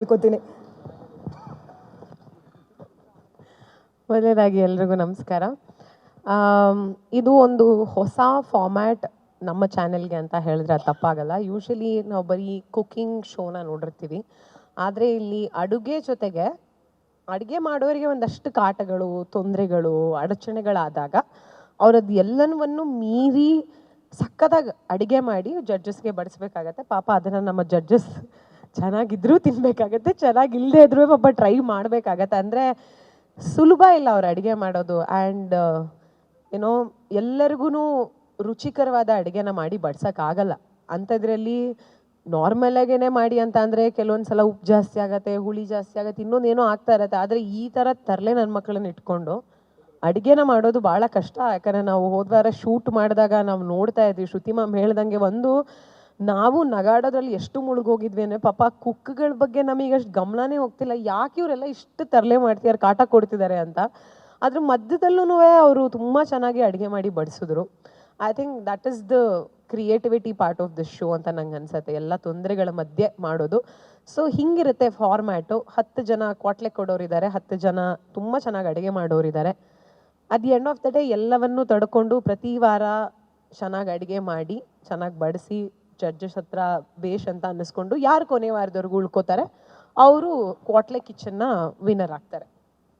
ತಿಳ್ಕೊತೀನಿ. ಮೊದಲನೇದಾಗಿ ಎಲ್ರಿಗೂ ನಮಸ್ಕಾರ. ಇದು ಒಂದು ಹೊಸ ಫಾರ್ಮ್ಯಾಟ್ ನಮ್ಮ ಚಾನೆಲ್ಗೆ ಅಂತ ಹೇಳಿದ್ರೆ ಅದು ತಪ್ಪಾಗಲ್ಲ. ಯೂಶಲಿ ನಾವು ಬರೀ ಕುಕ್ಕಿಂಗ್ ಶೋನ ನೋಡಿರ್ತೀವಿ. ಆದರೆ ಇಲ್ಲಿ ಅಡುಗೆ ಜೊತೆಗೆ ಅಡುಗೆ ಮಾಡೋರಿಗೆ ಒಂದಷ್ಟು ಕಾಟಗಳು, ತೊಂದರೆಗಳು, ಅಡಚಣೆಗಳಾದಾಗ ಅವರದ್ದು ಎಲ್ಲನವನ್ನು ಮೀರಿ ಸಕ್ಕತ್ತಾಗಿ ಅಡುಗೆ ಮಾಡಿ ಜಡ್ಜಸ್ಗೆ ಬಡಿಸ್ಬೇಕಾಗತ್ತೆ. ಪಾಪ ಅದನ್ನು ನಮ್ಮ ಜಡ್ಜಸ್ ಚೆನ್ನಾಗಿದ್ರೂ ತಿನ್ನಬೇಕಾಗತ್ತೆ, ಚೆನ್ನಾಗಿಲ್ಲದೆ ಇದ್ರೂ ಪಾಪ ಟ್ರೈ ಮಾಡಬೇಕಾಗತ್ತೆ. ಅಂದರೆ ಸುಲಭ ಇಲ್ಲ ಅವ್ರು ಅಡುಗೆ ಮಾಡೋದು. ಆ್ಯಂಡ್ ಏನೋ ಎಲ್ಲರಿಗೂ ರುಚಿಕರವಾದ ಅಡುಗೆನ ಮಾಡಿ ಬಡ್ಸೋಕ್ಕಾಗಲ್ಲ. ಅಂಥದ್ರಲ್ಲಿ ನಾರ್ಮಲಾಗೇ ಮಾಡಿ ಅಂತ ಅಂದರೆ ಕೆಲವೊಂದು ಸಲ ಉಪ್ಪು ಜಾಸ್ತಿ ಆಗುತ್ತೆ, ಹುಳಿ ಜಾಸ್ತಿ ಆಗುತ್ತೆ, ಇನ್ನೊಂದೇನೋ ಆಗ್ತಾ ಇರುತ್ತೆ. ಆದರೆ ಈ ಥರ ತರಲೆ ನನ್ನ ಮಕ್ಕಳನ್ನ ಇಟ್ಕೊಂಡು ಅಡುಗೆನ ಮಾಡೋದು ಭಾಳ ಕಷ್ಟ. ಯಾಕಂದರೆ ನಾವು ಹೋದ ವಾರ ಶೂಟ್ ಮಾಡಿದಾಗ ನಾವು ನೋಡ್ತಾ ಇದ್ವಿ, ಶ್ರುತಿ ಮ್ಯಾಮ್ ಹೇಳ್ದಂಗೆ ನಾವು ನಗಾಡೋದ್ರಲ್ಲಿ ಎಷ್ಟು ಮುಳುಗೋಗಿದ್ವಿ ಅಂದರೆ ಪಾಪ ಕುಕ್ಗಳ ಬಗ್ಗೆ ನಮಗೆ ಅಷ್ಟು ಗಮನನೇ ಹೋಗ್ತಿಲ್ಲ. ಯಾಕೆ ಇವರೆಲ್ಲ ಇಷ್ಟು ತರಲೆ ಮಾಡ್ತಿದ್ದಾರೆ, ಕಾಟ ಕೊಡ್ತಿದ್ದಾರೆ ಅಂತ. ಅದ್ರ ಮಧ್ಯದಲ್ಲೂ ಅವರು ತುಂಬ ಚೆನ್ನಾಗಿ ಅಡುಗೆ ಮಾಡಿ ಬಡಿಸಿದ್ರು. I think that is the creativity part of this show ಅಂತ ನಂಗೆ ಅನ್ಸುತ್ತೆ. ಎಲ್ಲ ತೊಂದರೆಗಳ ಮಧ್ಯೆ ಮಾಡೋದು. So ಹಿಂಗಿರುತ್ತೆ format. 10 ಜನ ಕ್ವಾಟ್ಲೆ ಕೊಡೋರಿದ್ದಾರೆ, 10 ಜನ ತುಂಬ ಚೆನ್ನಾಗಿ ಅಡುಗೆ ಮಾಡೋರಿದ್ದಾರೆ. At the end of the day ಎಲ್ಲವನ್ನೂ ತಡ್ಕೊಂಡು ಪ್ರತಿ ವಾರ ಚೆನ್ನಾಗಿ ಅಡುಗೆ ಮಾಡಿ ಚೆನ್ನಾಗಿ ಬಡಿಸಿ ಜಡ್ಜಸ್ ಹತ್ರ ಬೇಷ್ ಅಂತ ಅನ್ನಿಸ್ಕೊಂಡು ಯಾರು ಕೊನೆ ವಾರದವರೆಗೂ ಉಳ್ಕೋತಾರೆ ಅವರು ಕ್ವಾಟ್ಲೆ ಕಿಚನ್ನ ವಿನ್ನರ್ ಆಗ್ತಾರೆ.